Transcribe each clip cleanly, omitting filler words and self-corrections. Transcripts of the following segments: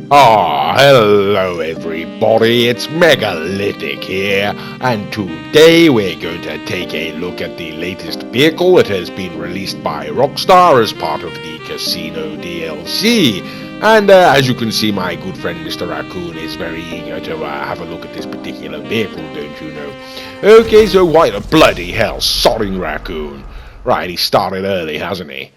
Hello everybody, it's Megalithic here, and today we're going to take a look at the latest vehicle that has been released by Rockstar as part of the Casino DLC. And as you can see, my good friend Mr. Raccoon is very eager to have a look at this particular vehicle, don't you know? Okay, so why the bloody hell, sodding Raccoon? Right, he started early, hasn't he?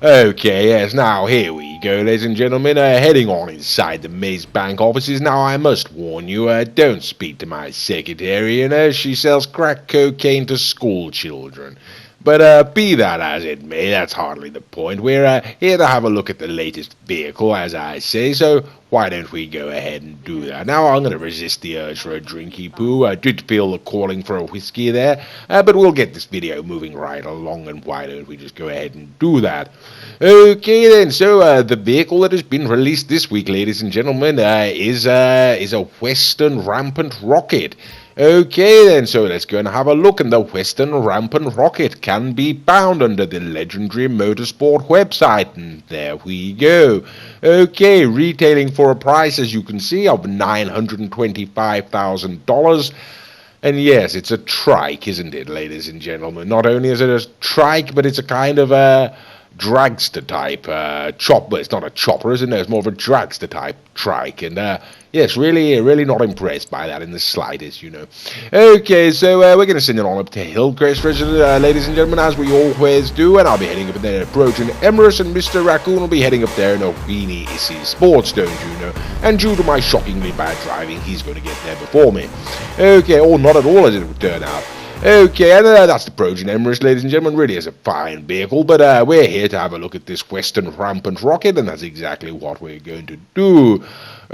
Okay, yes, now here we go, ladies and gentlemen, heading on inside the Maze Bank offices. Now, I must warn you, don't speak to my secretary, she sells crack cocaine to school children. But be that as it may, that's hardly the point. We're here to have a look at the latest vehicle, as I say, so why don't we go ahead and do that? Now, I'm going to resist the urge for a drinky poo. I did feel the calling for a whiskey there, but we'll get this video moving right along, and why don't we just go ahead and do that? Okay then, so the vehicle that has been released this week, ladies and gentlemen, is a Western Rampant Rocket. Okay then, so let's go and have a look, and the Western Rampant Rocket can be found under the legendary motorsport website, and there we go. Okay, retailing for a price, as you can see, of $925,000. And yes, it's a trike, isn't it, ladies and gentlemen? Not only is it a trike, but it's a kind of a dragster type chopper. It's not a chopper, isn't it? It's more of a dragster type trike, and yes, really not impressed by that in the slightest, you know. Okay, so we're going to send it on up to Hillcrest Resident, ladies and gentlemen, as we always do, and I'll be heading up there approaching Emrys, and Mr. Raccoon will be heading up there in Opini Issy Sports, don't you know, and due to my shockingly bad driving, he's going to get there before me. Okay, or not at all, as it would turn out. Okay, and that's the Progen Emrys, ladies and gentlemen. Really is a fine vehicle, but we're here to have a look at this Western Rampant Rocket, and that's exactly what we're going to do.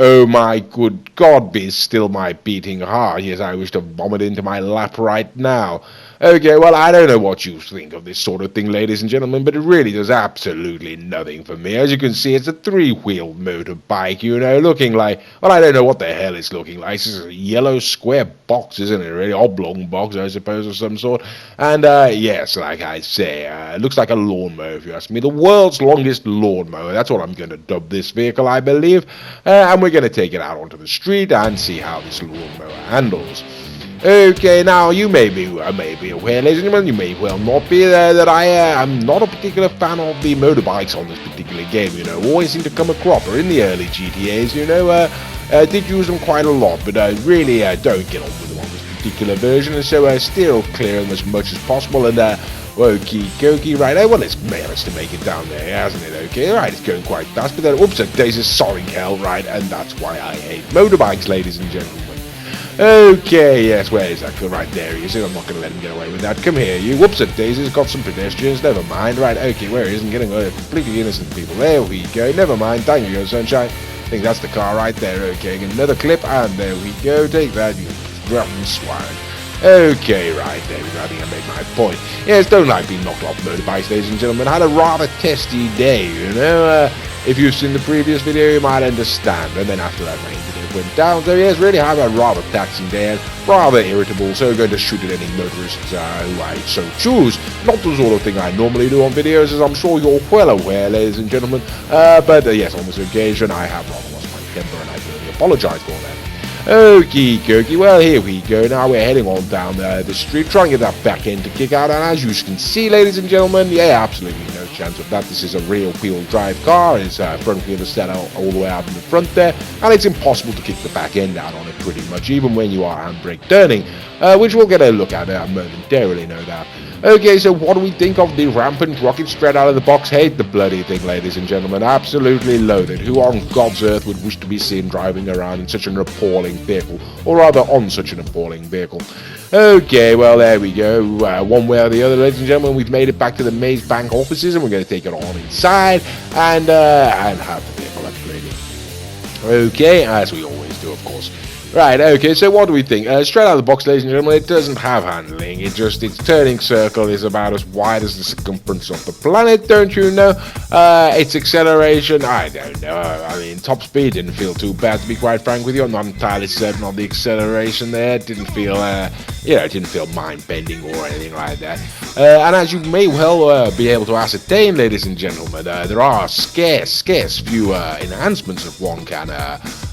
Oh my good God, be still my beating heart. Yes, I wish to vomit into my lap right now. Okay, well, I don't know what you think of this sort of thing, ladies and gentlemen, but it really does absolutely nothing for me. As you can see, it's a three-wheeled motorbike, you know, looking like, well, I don't know what the hell it's looking like. It's just a yellow square box, isn't it, really? Oblong box, I suppose, of some sort. And, yes, like I say, it looks like a lawnmower, if you ask me. The world's longest lawnmower. That's what I'm going to dub this vehicle, I believe. And we're going to take it out onto the street and see how this lawnmower handles. Okay, now you may be aware, ladies and gentlemen, you may well not be there, that I am not a particular fan of the motorbikes on this particular game, you know. Always seem to come a cropper in the early GTAs, you know. Did use them quite a lot, but I really don't get on with them on this particular version, and so steer clear of them as much as possible, and okie dokie, right, well, it's managed to make it down there, hasn't it? Okay, right, it's going quite fast, but then, oops, a days is sorry hell, right, and that's why I hate motorbikes, ladies and gentlemen. Okay, yes, where is that? Right there he is. I'm not going to let him get away with that. Come here, you. Whoops, it daisies. Got some pedestrians. Never mind. Right, okay, where he is and getting away. Completely innocent people. There we go. Never mind. Thank you, sunshine. I think that's the car right there. Okay, another clip, and there we go. Take that, you rotten swine. Okay, right there we go. I think I made my point. Yes, don't like being knocked off motorbikes, ladies and gentlemen. I had a rather testy day, you know. If you've seen the previous video, you might understand. And then after that, my internet went down. So yes, really have a rather taxing day and rather irritable. So I'm going to shoot at any motorists who I so choose. Not the sort of thing I normally do on videos, as I'm sure you're well aware, ladies and gentlemen. But yes, on this occasion, I have rather lost my temper, and I really apologise for that. Okie dokie, well, here we go. Now we're heading on down the street, trying to get that back end to kick out. And as you can see, ladies and gentlemen, yeah, absolutely no chance of that. This is a rear-wheel drive car. It's front wheel is set out all the way out in the front there, and it's impossible to kick the back end out on it pretty much, even when you are handbrake turning, which we'll get a look at momentarily, no doubt. Okay, so what do we think of the Rampant Rocket straight out of the box? Hate the bloody thing, ladies and gentlemen. Absolutely loathe it. Who on God's earth would wish to be seen driving around in such an appalling vehicle? Or rather, on such an appalling vehicle. Okay, well, there we go. One way or the other, ladies and gentlemen, we've made it back to the Maze Bank offices, and we're going to take it on inside and have the vehicle upgraded. Okay, as we always do, of course. Right, okay, so what do we think? Straight out of the box, ladies and gentlemen, it doesn't have handling. Its turning circle is about as wide as the circumference of the planet, don't you know? Its acceleration, I don't know. I mean, top speed didn't feel too bad, to be quite frank with you. I'm not entirely certain on the acceleration there. It didn't feel it didn't feel mind-bending or anything like that. And as you may well be able to ascertain, ladies and gentlemen, there are scarce few enhancements that one can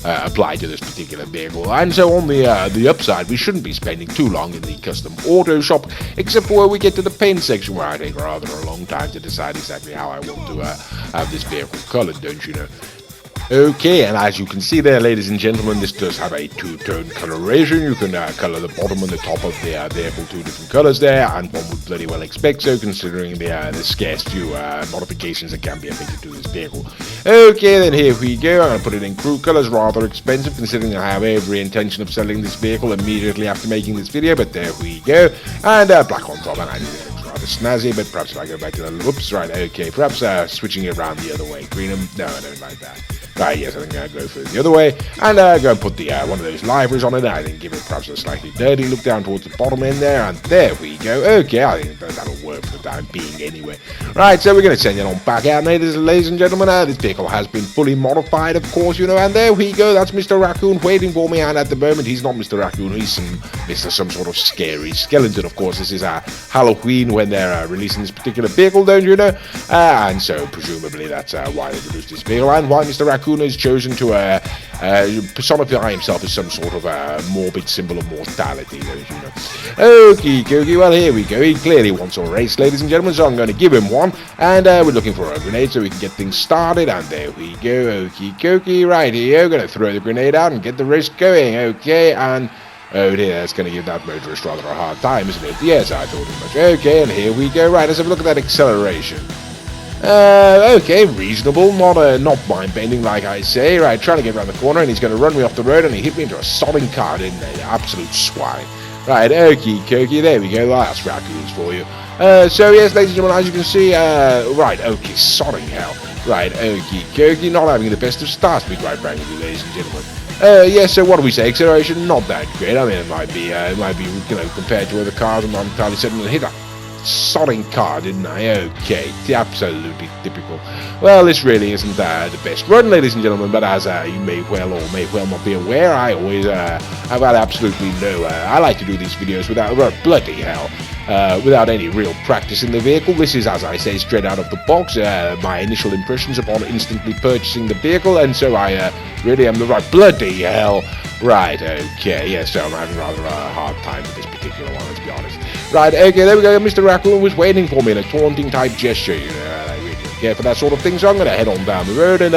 apply to this particular vehicle. And so on the upside, we shouldn't be spending too long in the custom auto shop, except for where we get to the paint section, where I take rather a long time to decide exactly how I want to have this vehicle colored, don't you know? Okay, and as you can see there, ladies and gentlemen, this does have a two-tone coloration. You can color the bottom and the top of the vehicle two different colors there, and one would bloody well expect so, considering the scarce few modifications that can be affected to this vehicle. Okay, then here we go. I'm going to put it in crew colors, rather expensive, considering I have every intention of selling this vehicle immediately after making this video, but there we go. And black on top, and I do it rather snazzy, but perhaps if I go back to the, whoops, right, okay, perhaps switching it around the other way. Green them, no, I don't like that. Right, yes, I think I'll go for it the other way, and go and put the one of those liveries on it. I think give it perhaps a slightly dirty look down towards the bottom end there, and there we go. Okay, I think that'll work for the time being anyway. Right, so we're going to send it on back out, ladies and gentlemen. This vehicle has been fully modified, of course, you know, and there we go. That's Mr. Raccoon waiting for me, and at the moment, he's not Mr. Raccoon. He's some sort of scary skeleton, of course. This is Halloween when they're releasing this particular vehicle, don't you know? And so, presumably, that's why they produced this vehicle, and why Mr. Raccoon has chosen to personify himself as some sort of morbid symbol of mortality, don't you know? Okie dokie, well, here we go. He clearly wants a race, ladies and gentlemen, so I'm going to give him one, and we're looking for a grenade so we can get things started, and there we go. Okie dokie, right here, going to throw the grenade out and get the race going. Okay, and oh dear, that's going to give that motorist rather a hard time, isn't it? Yes, I thought as much. Okay, and here we go. Right, let's have a look at that acceleration. Okay, reasonable, not mind-bending like I say. Right, trying to get around the corner, and he's going to run me off the road, and he hit me into a sodding car, didn't he? Absolute swine. Right, okie dokie, there we go. That's raccoons for you. So yes, ladies and gentlemen, as you can see, right, okay, sodding hell. Right, okie dokie, not having the best of starts, to be quite frank with you, ladies and gentlemen. Yeah, so what do we say? Acceleration, not that great. I mean, it might be, you know, compared to other cars, I'm not entirely certain to hit that sodding car, didn't I? Okay, absolutely typical. Well, this really isn't the best run, ladies and gentlemen, but as you may well or may well not be aware, I always have had absolutely no, I like to do these videos without, bloody hell, without any real practice in the vehicle. This is, as I say, straight out of the box, my initial impressions upon instantly purchasing the vehicle, and so I really am the right, bloody hell. Right, okay, yes, so I'm having rather a hard time with this particular one, let's be honest. Right, okay, there we go. Mr. Raccoon was waiting for me in a taunting type gesture, you know. I really don't care for that sort of thing, so I'm going to head on down the road and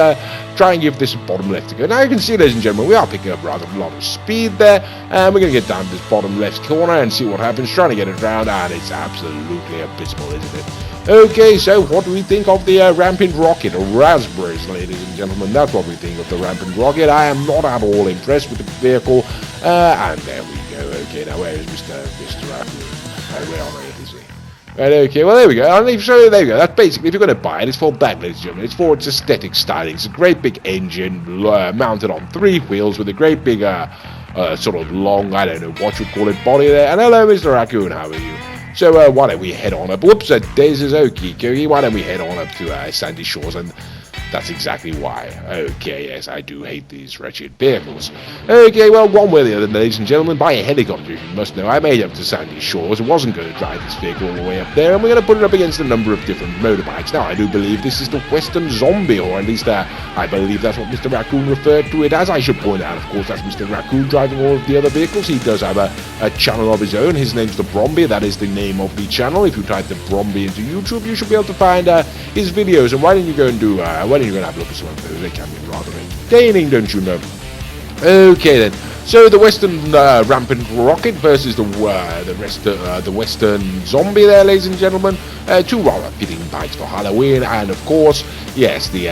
try and give this a bottom left to go. Now you can see, ladies and gentlemen, we are picking up rather a lot of speed there, and we're going to get down to this bottom left corner and see what happens, trying to get it round, and it's absolutely abysmal, isn't it? Okay, so what do we think of the Rampant Rocket, or raspberries, ladies and gentlemen? That's what we think of the Rampant Rocket. I am not at all impressed with the vehicle, and there we go. Okay, now where is Mr. Raccoon? Where on earth is he? Right, okay, well, there we go. So there we go. That's basically, if you're going to buy it, it's for that, ladies and gentlemen. It's for its aesthetic styling. It's a great big engine mounted on 3 wheels with a great big, sort of long, I don't know what you'd call it, body there. And hello, Mr. Raccoon, how are you? So why don't we head on up? Whoops, this is okie dokie. Why don't we head on up to Sandy Shores, and that's exactly why. Okay, yes, I do hate these wretched vehicles. Okay, well, one way or the other, ladies and gentlemen, by a helicopter, you must know, I made it up to Sandy Shores and wasn't going to drive this vehicle all the way up there, and we're going to put it up against a number of different motorbikes. Now, I do believe this is the Western Zombie, or at least I believe that's what Mr. Raccoon referred to it as. I should point out, of course, that's Mr. Raccoon driving all of the other vehicles. He does have a channel of his own. His name's the Bromby. That is the name of the channel. If you type the Bromby into YouTube, you should be able to find his videos. And why don't you go and why don't you go and have a look at some of those? They can be rather entertaining, don't you know? Okay then. So the Western Rampant Rocket versus the Western Zombie there, ladies and gentlemen. 2 rather fitting bikes for Halloween, and of course, yes, the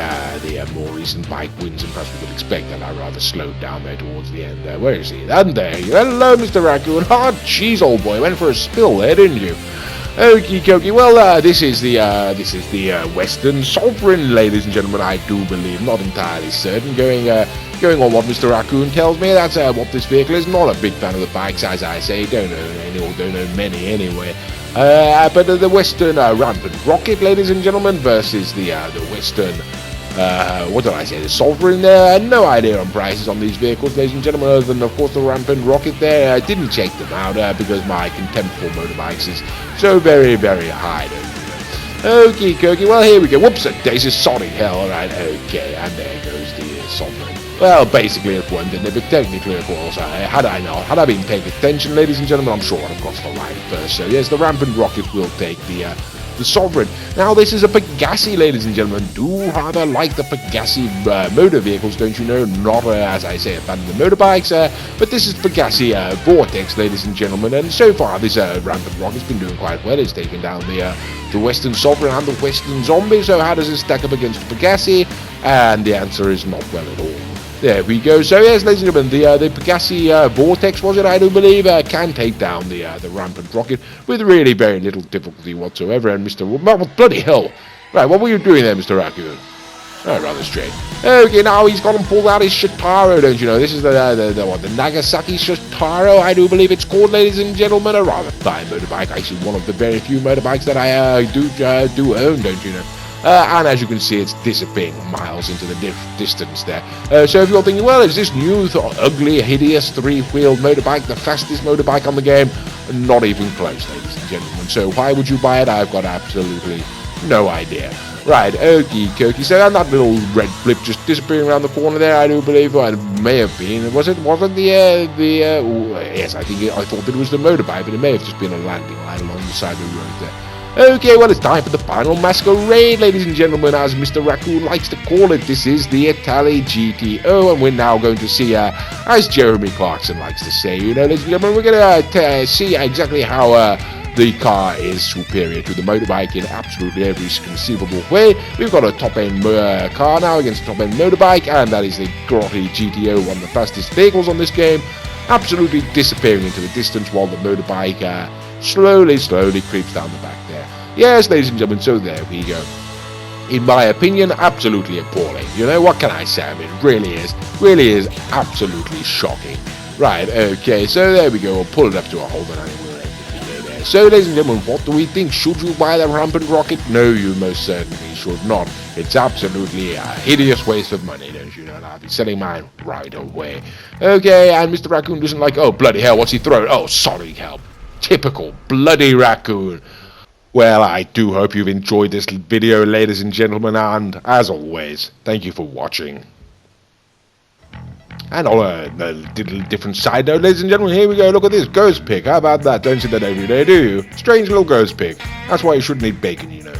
more recent bike wins, and perhaps we could expect that I rather slowed down there towards the end. Where is he? And there you go. Hello, Mr. Raccoon. Ah, jeez, old boy, went for a spill there, didn't you? Okie dokie. Well, this is the Western Sovereign, ladies and gentlemen. I do believe, not entirely certain. Going on what Mr. Raccoon tells me, that's what this vehicle is. Not a big fan of the bikes, as I say. Don't own any, or don't own many anyway. But the Western Rampant Rocket, ladies and gentlemen, versus the Western what did I say, the Sovereign there. No idea on prices on these vehicles, ladies and gentlemen, other than, of course, the Rampant Rocket there. I didn't check them out because my contempt for motorbikes is so very, very high. Okay, Kirky, well, here we go. Whoops, daisy, sorry, hell, alright, okay, and there goes the Sovereign. Well, basically it won, didn't it? But technically, of course, had I been paying attention, ladies and gentlemen, I'm sure I'd have got the line first. So, yes, the Rampant Rocket will take the Sovereign. Now, this is a Pegassi, ladies and gentlemen. Do rather like the Pegassi motor vehicles, don't you know? Not, as I say, a fan of the motorbikes, but this is Pegassi Vortex, ladies and gentlemen, and so far this Rampant Rocket's been doing quite well. It's taken down the Western Sovereign and the Western Zombie, so how does it stack up against the Pegassi? And the answer is not well at all. There we go. So yes, ladies and gentlemen, the Pegassi Vortex, was it, I do believe, can take down the Rampant Rocket with really very little difficulty whatsoever. And Mr. Well, bloody hell! Right, what were you doing there, Mr. Raccoon? Oh, rather straight. Okay, now he's got to pull out his Shitaro, don't you know? This is the Nagasaki Shitaro, I do believe it's called, ladies and gentlemen. A rather fine motorbike. Actually, one of the very few motorbikes that I do own, don't you know? And as you can see, it's disappearing miles into the distance there. So if you're thinking, well, is this new, ugly, hideous, three-wheeled motorbike the fastest motorbike on the game? Not even close, ladies and gentlemen. So why would you buy it? I've got absolutely no idea. Right, okie dokie. So and that little red blip just disappearing around the corner there, I do believe. Well, it may have been. Wasn't yes, I thought it was the motorbike, but it may have just been a landing light along the side of the road there. Okay, well, it's time for the final masquerade, ladies and gentlemen, as Mr. Raccoon likes to call it. This is the Italy GTO, and we're now going to see, as Jeremy Clarkson likes to say, you know, ladies and gentlemen, we're going to see exactly how the car is superior to the motorbike in absolutely every conceivable way. We've got a top-end car now against a top-end motorbike, and that is the Grotti GTO, one of the fastest vehicles on this game, absolutely disappearing into the distance while the motorbike slowly creeps down the back there. Yes, ladies and gentlemen, so there we go. In my opinion, absolutely appalling. You know, what can I say? I mean, it really is absolutely shocking. Right, okay, so there we go. We'll pull it up to a hold and we'll end the video there. So, ladies and gentlemen, what do we think? Should you buy the Rampant Rocket? No, you most certainly should not. It's absolutely a hideous waste of money, don't you know? And I'll be selling mine right away. Okay, and Mr. Raccoon doesn't like, oh, bloody hell, what's he throwing? Oh, sorry, hell. Typical bloody Raccoon. Well, I do hope you've enjoyed this video, ladies and gentlemen, and as always, thank you for watching. And on a little different side note, ladies and gentlemen, here we go. Look at this ghost pig. How about that? Don't see that every day, do you? Strange little ghost pig. That's why you shouldn't eat bacon, you know.